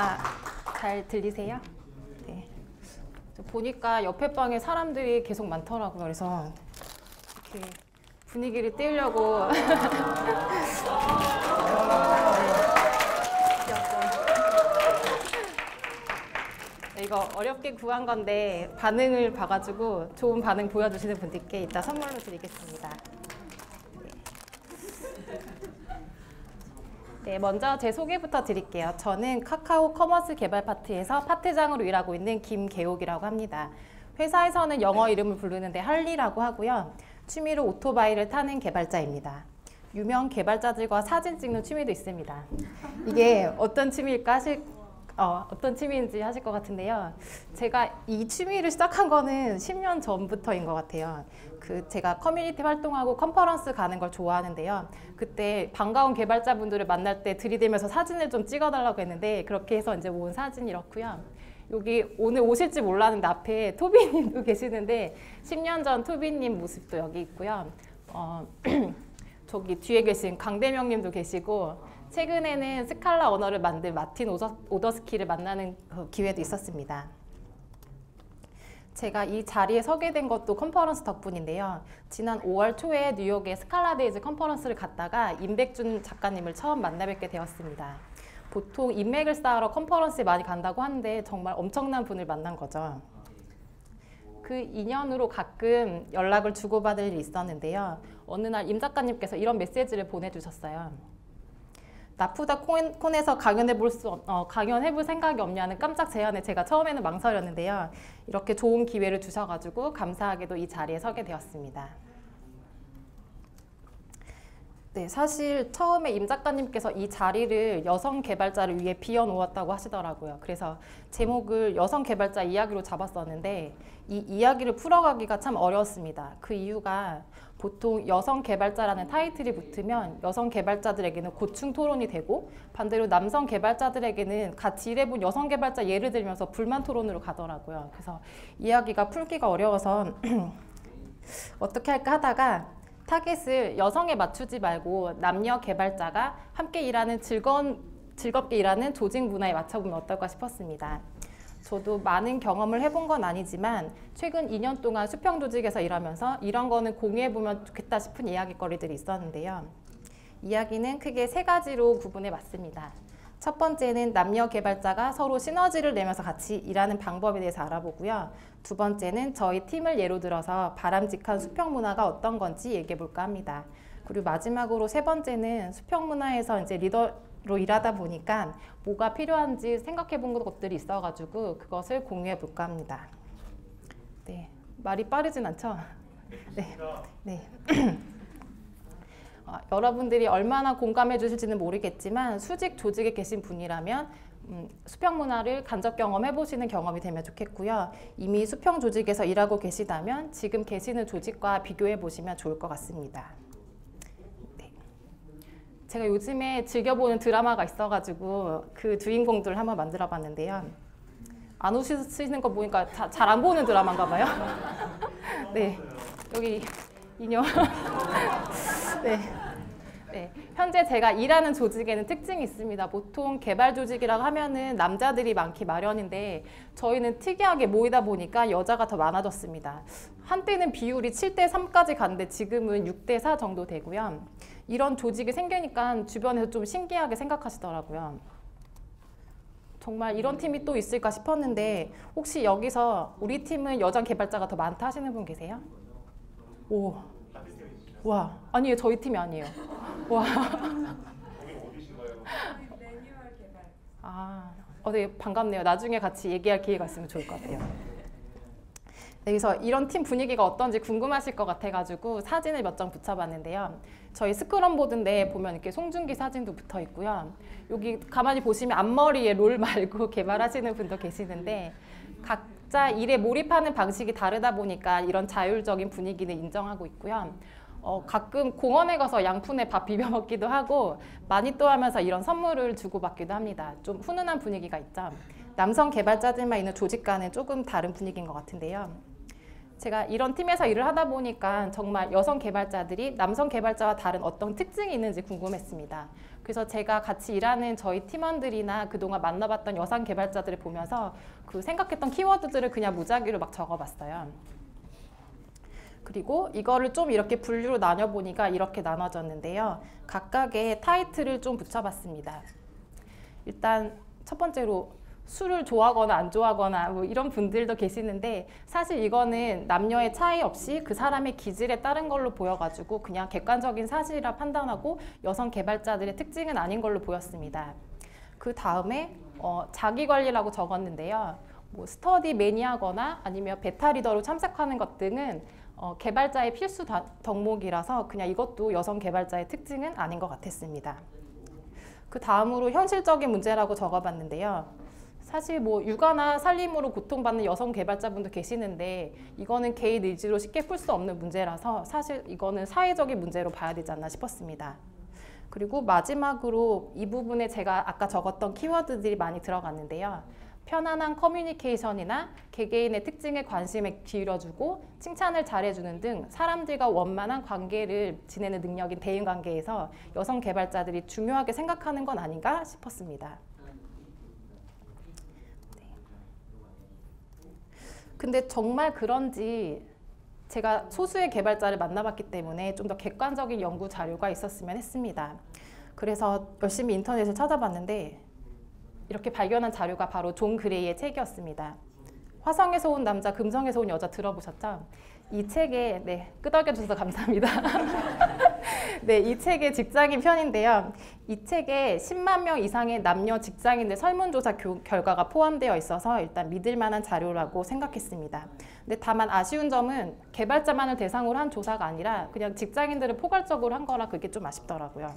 아, 잘 들리세요? 네. 보니까 옆에 방에 사람들이 계속 많더라고요. 그래서 이렇게 분위기를 띄우려고 네, 이거 어렵게 구한 건데 반응을 봐가지고 좋은 반응 보여주시는 분들께 이따 선물로 드리겠습니다. 네, 먼저 제 소개부터 드릴게요. 저는 카카오 커머스 개발 파트에서 파트장으로 일하고 있는 김계옥이라고 합니다. 회사에서는 영어 이름을 부르는데 할리라고 하고요. 취미로 오토바이를 타는 개발자입니다. 유명 개발자들과 사진 찍는 취미도 있습니다. 이게 어떤 취미일까 어떤 취미인지 하실 것 같은데요. 제가 이 취미를 시작한 거는 10년 전부터인 것 같아요. 제가 커뮤니티 활동하고 컨퍼런스 가는 걸 좋아하는데요. 그때 반가운 개발자분들을 만날 때 들이대면서 사진을 좀 찍어달라고 했는데 그렇게 해서 이제 모은 사진이 이렇고요. 여기 오늘 오실지 몰랐는데 앞에 토비님도 계시는데 10년 전 토비님 모습도 여기 있고요. 저기 뒤에 계신 강대명님도 계시고 최근에는 스칼라 언어를 만든 마틴 오더스키를 만나는 기회도 있었습니다. 제가 이 자리에 서게 된 것도 컨퍼런스 덕분인데요. 지난 5월 초에 뉴욕에 스칼라데이즈 컨퍼런스를 갔다가 임백준 작가님을 처음 만나 뵙게 되었습니다. 보통 인맥을 쌓으러 컨퍼런스에 많이 간다고 하는데 정말 엄청난 분을 만난 거죠. 그 인연으로 가끔 연락을 주고받을 일이 있었는데요. 어느 날 임 작가님께서 이런 메시지를 보내주셨어요. 나푸다 콘에서 강연해볼 생각이 없냐는 깜짝 제안에 제가 처음에는 망설였는데요. 이렇게 좋은 기회를 주셔가지고 감사하게도 이 자리에 서게 되었습니다. 네, 사실 처음에 임 작가님께서 이 자리를 여성 개발자를 위해 비워놓았다고 하시더라고요. 그래서 제목을 여성 개발자 이야기로 잡았었는데 이 이야기를 풀어가기가 참 어려웠습니다. 그 이유가 보통 여성 개발자라는 타이틀이 붙으면 여성 개발자들에게는 고충 토론이 되고 반대로 남성 개발자들에게는 같이 일해본 여성 개발자 예를 들면서 불만 토론으로 가더라고요. 그래서 이야기가 풀기가 어려워서 어떻게 할까 하다가 타겟을 여성에 맞추지 말고 남녀 개발자가 함께 일하는 즐겁게 일하는 조직 문화에 맞춰보면 어떨까 싶었습니다. 저도 많은 경험을 해본 건 아니지만 최근 2년 동안 수평 조직에서 일하면서 이런 거는 공유해보면 좋겠다 싶은 이야기거리들이 있었는데요. 이야기는 크게 3가지로 구분해 봤습니다. 첫 번째는 남녀 개발자가 서로 시너지를 내면서 같이 일하는 방법에 대해서 알아보고요. 두 번째는 저희 팀을 예로 들어서 바람직한 수평 문화가 어떤 건지 얘기해 볼까 합니다. 그리고 마지막으로 3번째는 수평 문화에서 이제 리더로 일하다 보니까 뭐가 필요한지 생각해 본 것들이 있어가지고 그것을 공유해 볼까 합니다. 네, 말이 빠르진 않죠? 네. 네. 여러분들이 얼마나 공감해 주실지는 모르겠지만 수직 조직에 계신 분이라면 수평 문화를 간접 경험해 보시는 경험이 되면 좋겠고요. 이미 수평 조직에서 일하고 계시다면 지금 계시는 조직과 비교해 보시면 좋을 것 같습니다. 네. 제가 요즘에 즐겨보는 드라마가 있어가지고 그 주인공들을 한번 만들어 봤는데요. 안 오시는 거 보니까 잘 안 보는 드라마인가 봐요. 네, 여기 인형. 네. 네, 현재 제가 일하는 조직에는 특징이 있습니다. 보통 개발 조직이라고 하면은 남자들이 많기 마련인데 저희는 특이하게 모이다 보니까 여자가 더 많아졌습니다. 한때는 비율이 7:3까지 갔는데 지금은 6:4 정도 되고요. 이런 조직이 생기니까 주변에서 좀 신기하게 생각하시더라고요. 정말 이런 팀이 또 있을까 싶었는데 혹시 여기서 우리 팀은 여자 개발자가 더 많다 하시는 분 계세요? 오. 와, 아니에요. 저희 팀이 아니에요. 와. 네, 반갑네요. 나중에 같이 얘기할 기회가 있으면 좋을 것 같아요. 네, 그래서 이런 팀 분위기가 어떤지 궁금하실 것 같아가지고 사진을 몇 장 붙여봤는데요. 저희 스크럼보드인데 보면 이렇게 송중기 사진도 붙어 있고요. 여기 가만히 보시면 앞머리에 롤 말고 개발하시는 분도 계시는데 각자 일에 몰입하는 방식이 다르다 보니까 이런 자율적인 분위기는 인정하고 있고요. 가끔 공원에 가서 양푼에 밥 비벼 먹기도 하고 많이 또 하면서 이런 선물을 주고받기도 합니다. 좀 훈훈한 분위기가 있죠. 남성 개발자들만 있는 조직과는 조금 다른 분위기인 것 같은데요. 제가 이런 팀에서 일을 하다 보니까 정말 여성 개발자들이 남성 개발자와 다른 어떤 특징이 있는지 궁금했습니다. 그래서 제가 같이 일하는 저희 팀원들이나 그동안 만나봤던 여성 개발자들을 보면서 그 생각했던 키워드들을 그냥 무작위로 막 적어봤어요. 그리고 이거를 좀 이렇게 분류로 나눠보니까 이렇게 나눠졌는데요. 각각의 타이틀을 좀 붙여봤습니다. 일단 첫 번째로 술을 좋아하거나 안 좋아하거나 뭐 이런 분들도 계시는데 사실 이거는 남녀의 차이 없이 그 사람의 기질에 따른 걸로 보여가지고 그냥 객관적인 사실이라 판단하고 여성 개발자들의 특징은 아닌 걸로 보였습니다. 그 다음에 자기관리라고 적었는데요. 뭐 스터디 매니아거나 아니면 베타 리더로 참석하는 것 등은 개발자의 필수 덕목이라서 그냥 이것도 여성 개발자의 특징은 아닌 것 같았습니다. 그 다음으로 현실적인 문제라고 적어봤는데요. 사실 뭐 육아나 살림으로 고통받는 여성 개발자분도 계시는데 이거는 개인 의지로 쉽게 풀 수 없는 문제라서 사실 이거는 사회적인 문제로 봐야 되지 않나 싶었습니다. 그리고 마지막으로 이 부분에 제가 아까 적었던 키워드들이 많이 들어갔는데요. 편안한 커뮤니케이션이나 개개인의 특징에 관심을 기울여주고 칭찬을 잘해주는 등 사람들과 원만한 관계를 지내는 능력인 대인관계에서 여성 개발자들이 중요하게 생각하는 건 아닌가 싶었습니다. 근데 정말 그런지 제가 소수의 개발자를 만나봤기 때문에 좀 더 객관적인 연구 자료가 있었으면 했습니다. 그래서 열심히 인터넷을 찾아봤는데 이렇게 발견한 자료가 바로 존 그레이의 책이었습니다. 화성에서 온 남자, 금성에서 온 여자 들어보셨죠? 이 책에 끄덕여주셔서 감사합니다. 네, 이 책의 직장인 편인데요. 이 책에 10만 명 이상의 남녀 직장인들 설문조사 결과가 포함되어 있어서 일단 믿을 만한 자료라고 생각했습니다. 근데 다만 아쉬운 점은 개발자만을 대상으로 한 조사가 아니라 그냥 직장인들을 포괄적으로 한 거라 그게 좀 아쉽더라고요.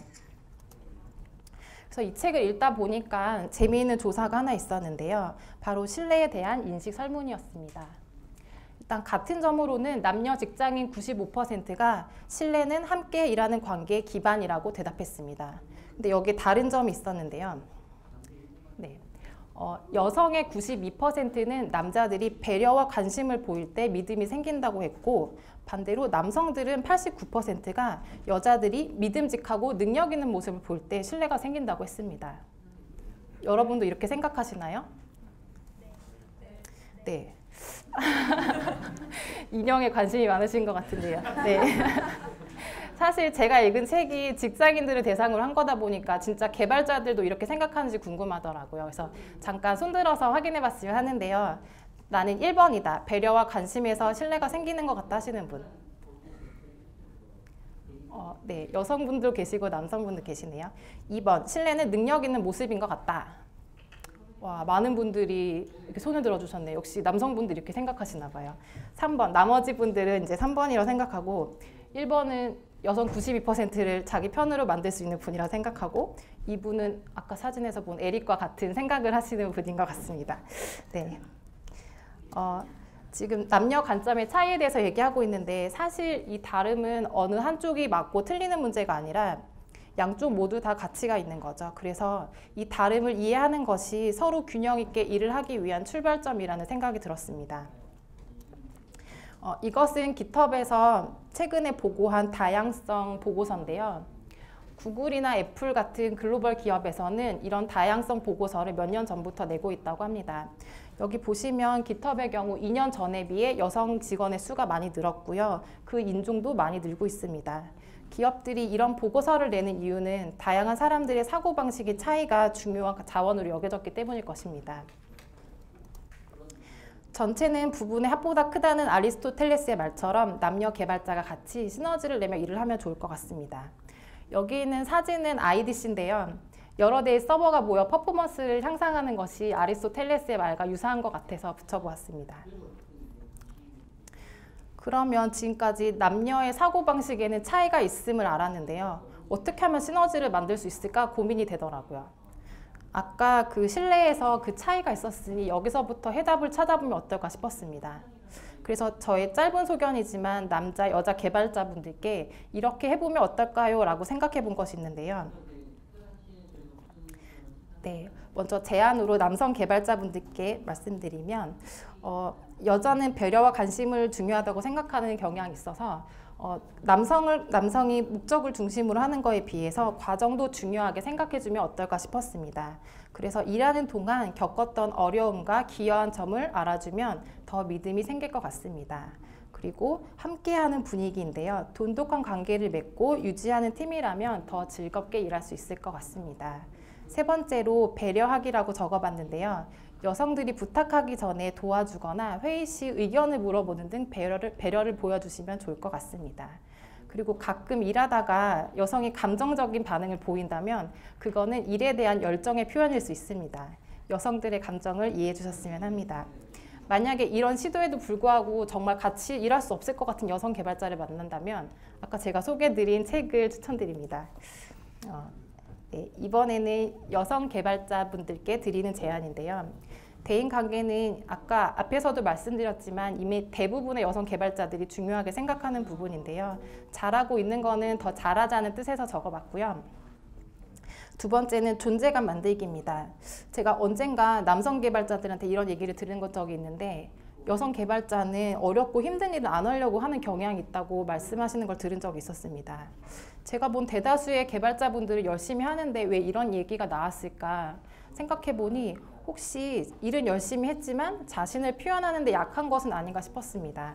그래서 이 책을 읽다 보니까 재미있는 조사가 하나 있었는데요. 바로 신뢰에 대한 인식 설문이었습니다. 일단 같은 점으로는 남녀 직장인 95%가 신뢰는 함께 일하는 관계의 기반이라고 대답했습니다. 근데 여기에 다른 점이 있었는데요. 네. 여성의 92%는 남자들이 배려와 관심을 보일 때 믿음이 생긴다고 했고 반대로 남성들은 89%가 여자들이 믿음직하고 능력 있는 모습을 볼 때 신뢰가 생긴다고 했습니다. 여러분도 이렇게 생각하시나요? 네. 인형에 관심이 많으신 것 같은데요. 네. 사실 제가 읽은 책이 직장인들을 대상으로 한 거다 보니까 진짜 개발자들도 이렇게 생각하는지 궁금하더라고요. 그래서 잠깐 손들어서 확인해 봤으면 하는데요. 나는 1번이다. 배려와 관심에서 신뢰가 생기는 것 같다 하시는 분. 네, 여성분도 계시고 남성분도 계시네요. 2번, 신뢰는 능력 있는 모습인 것 같다. 와, 많은 분들이 이렇게 손을 들어주셨네요. 역시 남성분들이 이렇게 생각하시나 봐요. 3번, 나머지 분들은 이제 3번이라고 생각하고 1번은 여성 92%를 자기 편으로 만들 수 있는 분이라 생각하고 2분은 아까 사진에서 본 에릭과 같은 생각을 하시는 분인 것 같습니다. 네. 지금 남녀 관점의 차이에 대해서 얘기하고 있는데 사실 이 다름은 어느 한쪽이 맞고 틀리는 문제가 아니라 양쪽 모두 다 가치가 있는 거죠. 그래서 이 다름을 이해하는 것이 서로 균형 있게 일을 하기 위한 출발점이라는 생각이 들었습니다. 이것은 깃허브에서 최근에 보고한 다양성 보고서인데요. 구글이나 애플 같은 글로벌 기업에서는 이런 다양성 보고서를 몇 년 전부터 내고 있다고 합니다. 여기 보시면 깃허브의 경우 2년 전에 비해 여성 직원의 수가 많이 늘었고요. 그 인종도 많이 늘고 있습니다. 기업들이 이런 보고서를 내는 이유는 다양한 사람들의 사고방식의 차이가 중요한 자원으로 여겨졌기 때문일 것입니다. 전체는 부분의 합보다 크다는 아리스토텔레스의 말처럼 남녀 개발자가 같이 시너지를 내며 일을 하면 좋을 것 같습니다. 여기 있는 사진은 IDC인데요. 여러 대의 서버가 모여 퍼포먼스를 향상하는 것이 아리스토텔레스의 말과 유사한 것 같아서 붙여보았습니다. 그러면 지금까지 남녀의 사고방식에는 차이가 있음을 알았는데요. 어떻게 하면 시너지를 만들 수 있을까 고민이 되더라고요. 아까 그 신뢰에서 그 차이가 있었으니 여기서부터 해답을 찾아보면 어떨까 싶었습니다. 그래서 저의 짧은 소견이지만 남자, 여자 개발자분들께 이렇게 해보면 어떨까요? 라고 생각해 본 것이 있는데요. 네, 먼저 제안으로 남성 개발자분들께 말씀드리면 여자는 배려와 관심을 중요하다고 생각하는 경향이 있어서 남성이 목적을 중심으로 하는 거에 비해서 과정도 중요하게 생각해주면 어떨까 싶었습니다. 그래서 일하는 동안 겪었던 어려움과 기여한 점을 알아주면 더 믿음이 생길 것 같습니다. 그리고 함께하는 분위기인데요. 돈독한 관계를 맺고 유지하는 팀이라면 더 즐겁게 일할 수 있을 것 같습니다. 세 번째로 배려하기라고 적어봤는데요. 여성들이 부탁하기 전에 도와주거나 회의 시 의견을 물어보는 등 배려를 보여주시면 좋을 것 같습니다. 그리고 가끔 일하다가 여성이 감정적인 반응을 보인다면 그거는 일에 대한 열정의 표현일 수 있습니다. 여성들의 감정을 이해해 주셨으면 합니다. 만약에 이런 시도에도 불구하고 정말 같이 일할 수 없을 것 같은 여성 개발자를 만난다면 아까 제가 소개해드린 책을 추천드립니다. 네, 이번에는 여성 개발자분들께 드리는 제안인데요. 대인관계는 아까 앞에서도 말씀드렸지만 이미 대부분의 여성 개발자들이 중요하게 생각하는 부분인데요. 잘하고 있는 거는 더 잘하자는 뜻에서 적어봤고요. 두 번째는 존재감 만들기입니다. 제가 언젠가 남성 개발자들한테 이런 얘기를 들은 적이 있는데 여성 개발자는 어렵고 힘든 일을 안 하려고 하는 경향이 있다고 말씀하시는 걸 들은 적이 있었습니다. 제가 본 대다수의 개발자분들이 열심히 하는데 왜 이런 얘기가 나왔을까 생각해보니 혹시 일은 열심히 했지만 자신을 표현하는 데 약한 것은 아닌가 싶었습니다.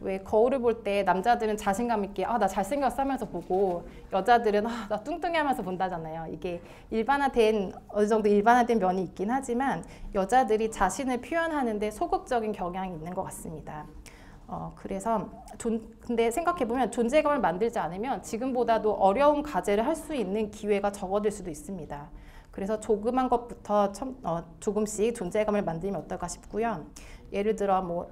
왜 거울을 볼 때 남자들은 자신감 있게 나 잘생겼어 하면서 보고 여자들은 나 뚱뚱해 하면서 본다잖아요. 이게 어느 정도 일반화된 면이 있긴 하지만 여자들이 자신을 표현하는데 소극적인 경향이 있는 것 같습니다. 그래서 근데 생각해보면 존재감을 만들지 않으면 지금보다도 어려운 과제를 할 수 있는 기회가 적어질 수도 있습니다. 그래서 조그만 것부터 조금씩 존재감을 만들면 어떨까 싶고요. 예를 들어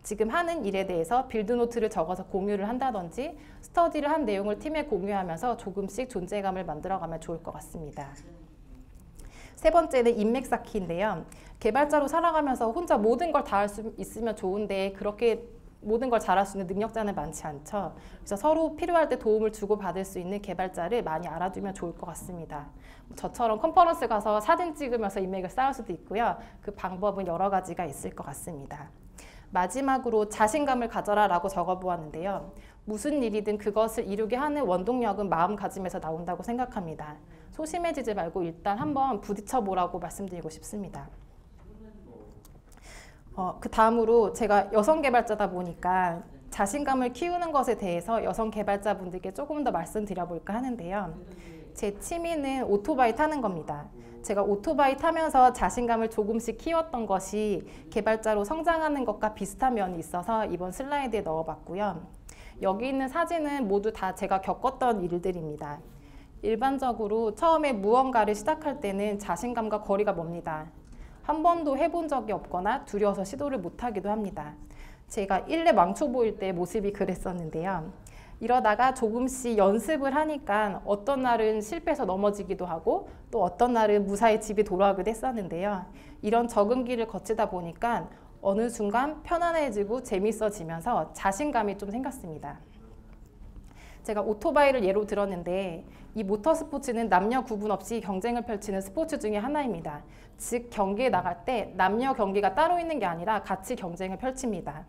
지금 하는 일에 대해서 빌드노트를 적어서 공유를 한다든지 스터디를 한 내용을 팀에 공유하면서 조금씩 존재감을 만들어가면 좋을 것 같습니다. 세 번째는 인맥 쌓기인데요. 개발자로 살아가면서 혼자 모든 걸 다 할 수 있으면 좋은데 그렇게 모든 걸 잘할 수 있는 능력자는 많지 않죠. 그래서 서로 필요할 때 도움을 주고받을 수 있는 개발자를 많이 알아두면 좋을 것 같습니다. 저처럼 컨퍼런스 가서 사진 찍으면서 인맥을 쌓을 수도 있고요. 그 방법은 여러 가지가 있을 것 같습니다. 마지막으로 자신감을 가져라 라고 적어보았는데요. 무슨 일이든 그것을 이루게 하는 원동력은 마음가짐에서 나온다고 생각합니다. 소심해지지 말고 일단 한번 부딪혀보라고 말씀드리고 싶습니다. 그 다음으로 제가 여성 개발자다 보니까 자신감을 키우는 것에 대해서 여성 개발자분들께 조금 더 말씀드려볼까 하는데요. 제 취미는 오토바이 타는 겁니다. 제가 오토바이 타면서 자신감을 조금씩 키웠던 것이 개발자로 성장하는 것과 비슷한 면이 있어서 이번 슬라이드에 넣어봤고요. 여기 있는 사진은 모두 다 제가 겪었던 일들입니다. 일반적으로 처음에 무언가를 시작할 때는 자신감과 거리가 멉니다. 한 번도 해본 적이 없거나 두려워서 시도를 못하기도 합니다. 제가 일레 망초 보일 때 모습이 그랬었는데요. 이러다가 조금씩 연습을 하니까 어떤 날은 실패해서 넘어지기도 하고 또 어떤 날은 무사히 집에 돌아오기도 했었는데요. 이런 적응기를 거치다 보니까 어느 순간 편안해지고 재밌어지면서 자신감이 좀 생겼습니다. 제가 오토바이를 예로 들었는데 이 모터스포츠는 남녀 구분 없이 경쟁을 펼치는 스포츠 중에 하나입니다. 즉 경기에 나갈 때 남녀 경기가 따로 있는 게 아니라 같이 경쟁을 펼칩니다.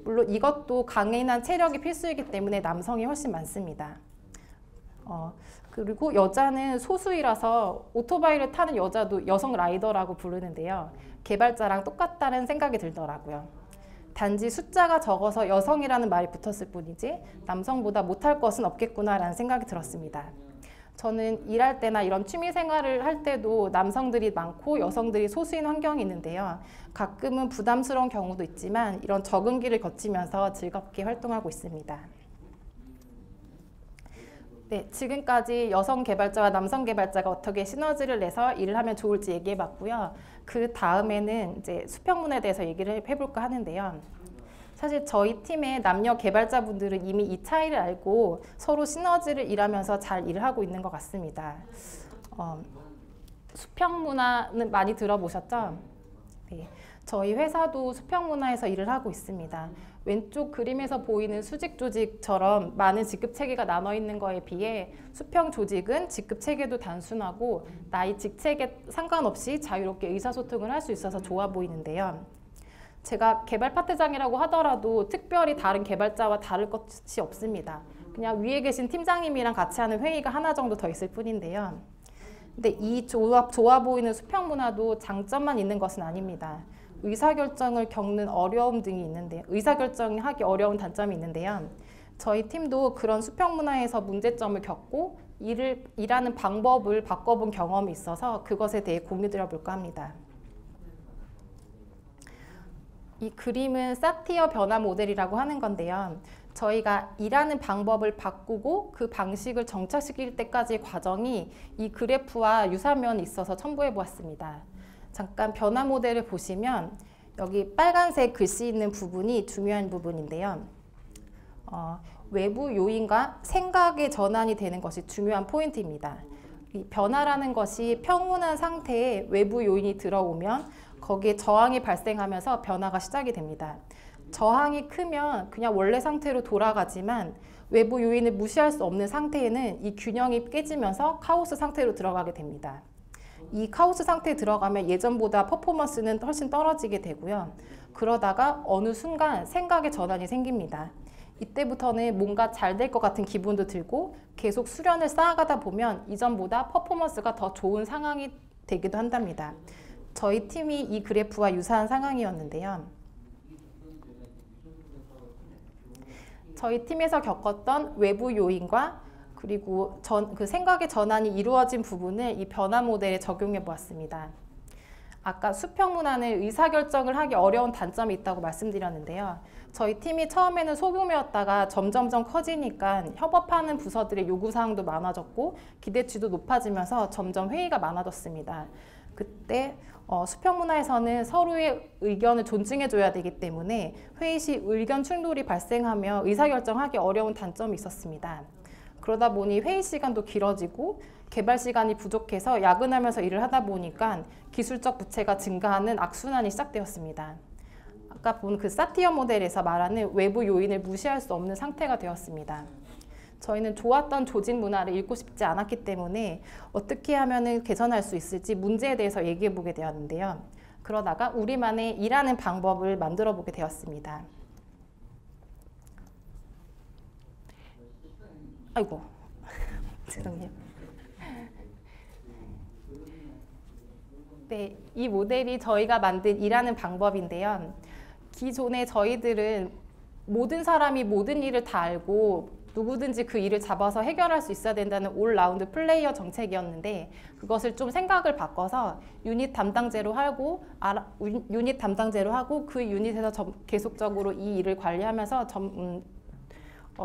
물론 이것도 강인한 체력이 필수이기 때문에 남성이 훨씬 많습니다. 그리고 여자는 소수이라서 오토바이를 타는 여자도 여성 라이더라고 부르는데요. 개발자랑 똑같다는 생각이 들더라고요. 단지 숫자가 적어서 여성이라는 말이 붙었을 뿐이지 남성보다 못할 것은 없겠구나라는 생각이 들었습니다. 저는 일할 때나 이런 취미 생활을 할 때도 남성들이 많고 여성들이 소수인 환경이 있는데요. 가끔은 부담스러운 경우도 있지만 이런 적응기를 거치면서 즐겁게 활동하고 있습니다. 네, 지금까지 여성 개발자와 남성 개발자가 어떻게 시너지를 내서 일을 하면 좋을지 얘기해봤고요. 그 다음에는 이제 수평문화에 대해서 얘기를 해볼까 하는데요. 사실 저희 팀의 남녀 개발자분들은 이미 이 차이를 알고 서로 시너지를 일하면서 잘 일을 하고 있는 것 같습니다. 수평문화는 많이 들어보셨죠? 네, 저희 회사도 수평문화에서 일을 하고 있습니다. 왼쪽 그림에서 보이는 수직 조직처럼 많은 직급 체계가 나눠 있는 거에 비해 수평 조직은 직급 체계도 단순하고 나이 직책에 상관없이 자유롭게 의사소통을 할 수 있어서 좋아 보이는데요. 제가 개발 파트장이라고 하더라도 특별히 다른 개발자와 다를 것이 없습니다. 그냥 위에 계신 팀장님이랑 같이 하는 회의가 하나 정도 더 있을 뿐인데요. 근데 이 좋아 보이는 수평 문화도 장점만 있는 것은 아닙니다. 의사결정을 겪는 어려움 등이 있는데, 의사결정이 하기 어려운 단점이 있는데요. 저희 팀도 그런 수평 문화에서 문제점을 겪고 일하는 방법을 바꿔본 경험이 있어서 그것에 대해 공유드려 볼까 합니다. 이 그림은 사티어 변화 모델이라고 하는 건데요. 저희가 일하는 방법을 바꾸고 그 방식을 정착시킬 때까지의 과정이 이 그래프와 유사한 면이 있어서 첨부해 보았습니다. 잠깐 변화 모델을 보시면 여기 빨간색 글씨 있는 부분이 중요한 부분인데요. 외부 요인과 생각의 전환이 되는 것이 중요한 포인트입니다. 이 변화라는 것이 평온한 상태에 외부 요인이 들어오면 거기에 저항이 발생하면서 변화가 시작이 됩니다. 저항이 크면 그냥 원래 상태로 돌아가지만 외부 요인을 무시할 수 없는 상태에는 이 균형이 깨지면서 카오스 상태로 들어가게 됩니다. 이 카오스 상태에 들어가면 예전보다 퍼포먼스는 훨씬 떨어지게 되고요. 그러다가 어느 순간 생각의 전환이 생깁니다. 이때부터는 뭔가 잘 될 것 같은 기분도 들고 계속 수련을 쌓아가다 보면 이전보다 퍼포먼스가 더 좋은 상황이 되기도 한답니다. 저희 팀이 이 그래프와 유사한 상황이었는데요. 저희 팀에서 겪었던 외부 요인과 그리고 그 생각의 전환이 이루어진 부분을 이 변화 모델에 적용해 보았습니다. 아까 수평 문화는 의사결정을 하기 어려운 단점이 있다고 말씀드렸는데요. 저희 팀이 처음에는 소규모였다가 점점점 커지니까 협업하는 부서들의 요구사항도 많아졌고 기대치도 높아지면서 점점 회의가 많아졌습니다. 그때 수평 문화에서는 서로의 의견을 존중해줘야 되기 때문에 회의 시 의견 충돌이 발생하며 의사결정하기 어려운 단점이 있었습니다. 그러다 보니 회의 시간도 길어지고 개발 시간이 부족해서 야근하면서 일을 하다 보니까 기술적 부채가 증가하는 악순환이 시작되었습니다. 아까 본 그 사티어 모델에서 말하는 외부 요인을 무시할 수 없는 상태가 되었습니다. 저희는 좋았던 조직 문화를 잃고 싶지 않았기 때문에 어떻게 하면 개선할 수 있을지 문제에 대해서 얘기해 보게 되었는데요. 그러다가 우리만의 일하는 방법을 만들어 보게 되었습니다. 아이고, 죄송해요. 네, 이 모델이 저희가 만든 일하는 방법인데요. 기존에 저희들은 모든 사람이 모든 일을 다 알고 누구든지 그 일을 잡아서 해결할 수 있어야 된다는 올라운드 플레이어 정책이었는데 그것을 좀 생각을 바꿔서 유닛 담당제로 하고 그 유닛에서 계속적으로 이 일을 관리하면서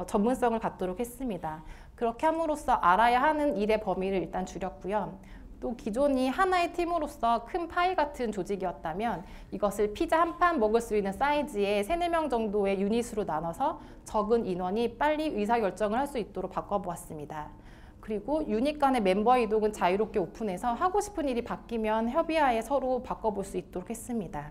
전문성을 갖도록 했습니다. 그렇게 함으로써 알아야 하는 일의 범위를 일단 줄였고요. 또 기존이 하나의 팀으로서 큰 파이 같은 조직이었다면 이것을 피자 한 판 먹을 수 있는 사이즈의 3, 4명 정도의 유닛으로 나눠서 적은 인원이 빨리 의사결정을 할 수 있도록 바꿔보았습니다. 그리고 유닛 간의 멤버 이동은 자유롭게 오픈해서 하고 싶은 일이 바뀌면 협의하에 서로 바꿔볼 수 있도록 했습니다.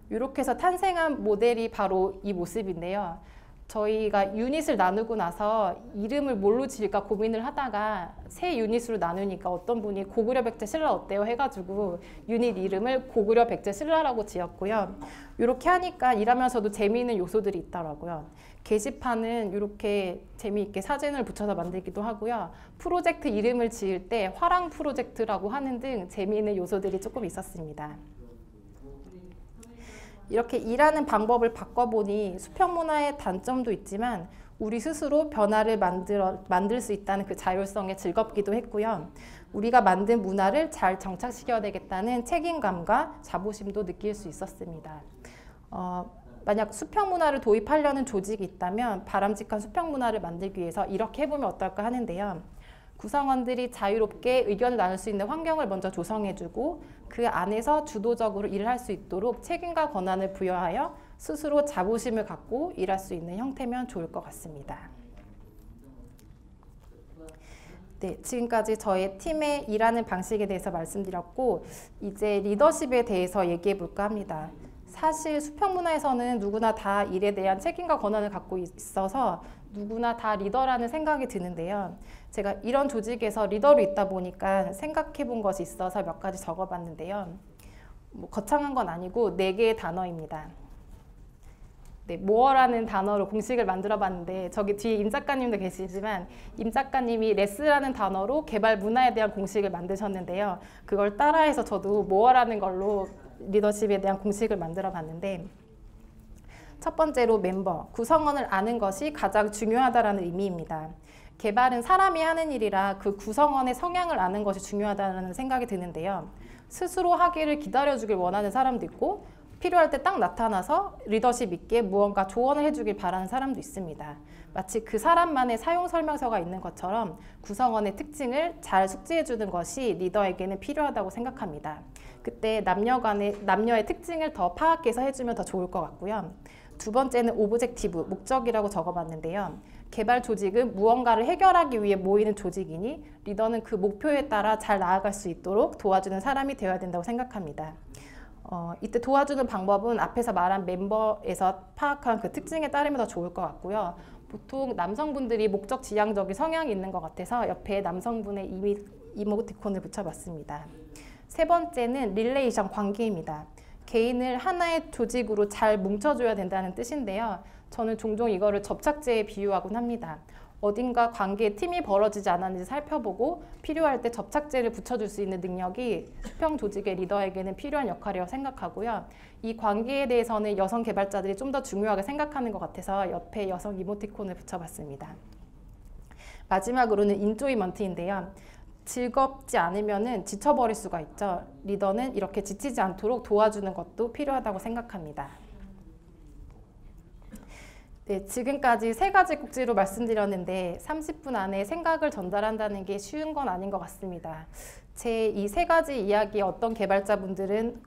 이렇게 해서 탄생한 모델이 바로 이 모습인데요. 저희가 유닛을 나누고 나서 이름을 뭘로 지을까 고민을 하다가 세 유닛으로 나누니까 어떤 분이 고구려 백제 신라 어때요 해가지고 유닛 이름을 고구려 백제 신라라고 지었고요. 이렇게 하니까 일하면서도 재미있는 요소들이 있더라고요. 게시판은 이렇게 재미있게 사진을 붙여서 만들기도 하고요. 프로젝트 이름을 지을 때 화랑 프로젝트라고 하는 등 재미있는 요소들이 조금 있었습니다. 이렇게 일하는 방법을 바꿔보니 수평 문화의 단점도 있지만 우리 스스로 변화를 만들 수 있다는 그 자율성에 즐겁기도 했고요. 우리가 만든 문화를 잘 정착시켜야 되겠다는 책임감과 자부심도 느낄 수 있었습니다. 만약 수평 문화를 도입하려는 조직이 있다면 바람직한 수평 문화를 만들기 위해서 이렇게 해보면 어떨까 하는데요. 구성원들이 자유롭게 의견을 나눌 수 있는 환경을 먼저 조성해주고 그 안에서 주도적으로 일을 할 수 있도록 책임과 권한을 부여하여 스스로 자부심을 갖고 일할 수 있는 형태면 좋을 것 같습니다. 네, 지금까지 저의 팀의 일하는 방식에 대해서 말씀드렸고 이제 리더십에 대해서 얘기해 볼까 합니다. 사실 수평 문화에서는 누구나 다 일에 대한 책임과 권한을 갖고 있어서 누구나 다 리더라는 생각이 드는데요. 제가 이런 조직에서 리더로 있다 보니까 생각해 본 것이 있어서 몇 가지 적어봤는데요. 뭐 거창한 건 아니고 4개의 단어입니다. 네, 모어라는 단어로 공식을 만들어 봤는데 저기 뒤에 임 작가님도 계시지만 임 작가님이 레스라는 단어로 개발 문화에 대한 공식을 만드셨는데요. 그걸 따라해서 저도 모어라는 걸로 리더십에 대한 공식을 만들어 봤는데 첫 번째로 멤버, 구성원을 아는 것이 가장 중요하다는 의미입니다. 개발은 사람이 하는 일이라 그 구성원의 성향을 아는 것이 중요하다는 생각이 드는데요. 스스로 하기를 기다려주길 원하는 사람도 있고 필요할 때 딱 나타나서 리더십 있게 무언가 조언을 해주길 바라는 사람도 있습니다. 마치 그 사람만의 사용 설명서가 있는 것처럼 구성원의 특징을 잘 숙지해주는 것이 리더에게는 필요하다고 생각합니다. 그때 남녀의 특징을 더 파악해서 해주면 더 좋을 것 같고요. 두 번째는 오브젝티브, 목적이라고 적어봤는데요. 개발 조직은 무언가를 해결하기 위해 모이는 조직이니 리더는 그 목표에 따라 잘 나아갈 수 있도록 도와주는 사람이 되어야 된다고 생각합니다. 이때 도와주는 방법은 앞에서 말한 멤버에서 파악한 그 특징에 따르면 더 좋을 것 같고요. 보통 남성분들이 목적 지향적인 성향이 있는 것 같아서 옆에 남성분의 이모티콘을 붙여봤습니다. 세 번째는 릴레이션, 관계입니다. 개인을 하나의 조직으로 잘 뭉쳐줘야 된다는 뜻인데요. 저는 종종 이거를 접착제에 비유하곤 합니다. 어딘가 관계에 틈이 벌어지지 않았는지 살펴보고 필요할 때 접착제를 붙여줄 수 있는 능력이 수평 조직의 리더에게는 필요한 역할이라고 생각하고요. 이 관계에 대해서는 여성 개발자들이 좀 더 중요하게 생각하는 것 같아서 옆에 여성 이모티콘을 붙여봤습니다. 마지막으로는 인조이먼트인데요. 즐겁지 않으면 지쳐버릴 수가 있죠. 리더는 이렇게 지치지 않도록 도와주는 것도 필요하다고 생각합니다. 네, 지금까지 3가지 꼭지로 말씀드렸는데 30분 안에 생각을 전달한다는 게 쉬운 건 아닌 것 같습니다. 제 이 3가지 이야기에 어떤 개발자분들은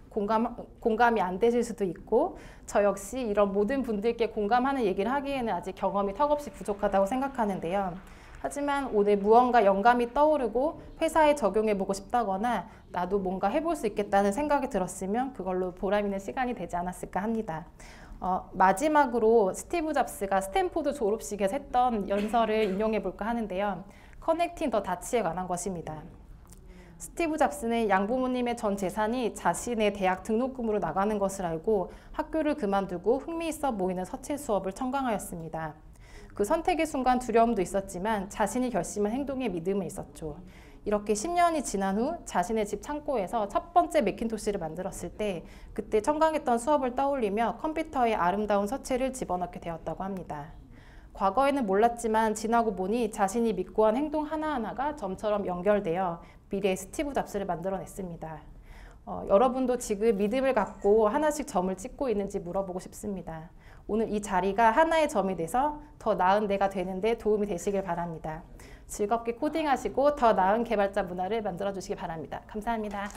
공감이 안 되실 수도 있고 저 역시 이런 모든 분들께 공감하는 얘기를 하기에는 아직 경험이 턱없이 부족하다고 생각하는데요. 하지만 오늘 무언가 영감이 떠오르고 회사에 적용해보고 싶다거나 나도 뭔가 해볼 수 있겠다는 생각이 들었으면 그걸로 보람있는 시간이 되지 않았을까 합니다. 마지막으로 스티브 잡스가 스탠포드 졸업식에서 했던 연설을 인용해 볼까 하는데요. 커넥팅 더 다치에 관한 것입니다. 스티브 잡스는 양부모님의 전 재산이 자신의 대학 등록금으로 나가는 것을 알고 학교를 그만두고 흥미있어 보이는 서체 수업을 청강하였습니다. 그 선택의 순간 두려움도 있었지만 자신이 결심한 행동에 믿음은 있었죠. 이렇게 10년이 지난 후 자신의 집 창고에서 첫 번째 매킨토시를 만들었을 때 그때 청강했던 수업을 떠올리며 컴퓨터에 아름다운 서체를 집어넣게 되었다고 합니다. 과거에는 몰랐지만 지나고 보니 자신이 믿고 한 행동 하나하나가 점처럼 연결되어 미래의 스티브 잡스를 만들어냈습니다. 여러분도 지금 믿음을 갖고 하나씩 점을 찍고 있는지 물어보고 싶습니다. 오늘 이 자리가 하나의 점이 돼서 더 나은 내가 되는 데 도움이 되시길 바랍니다. 즐겁게 코딩하시고 더 나은 개발자 문화를 만들어 주시기 바랍니다. 감사합니다.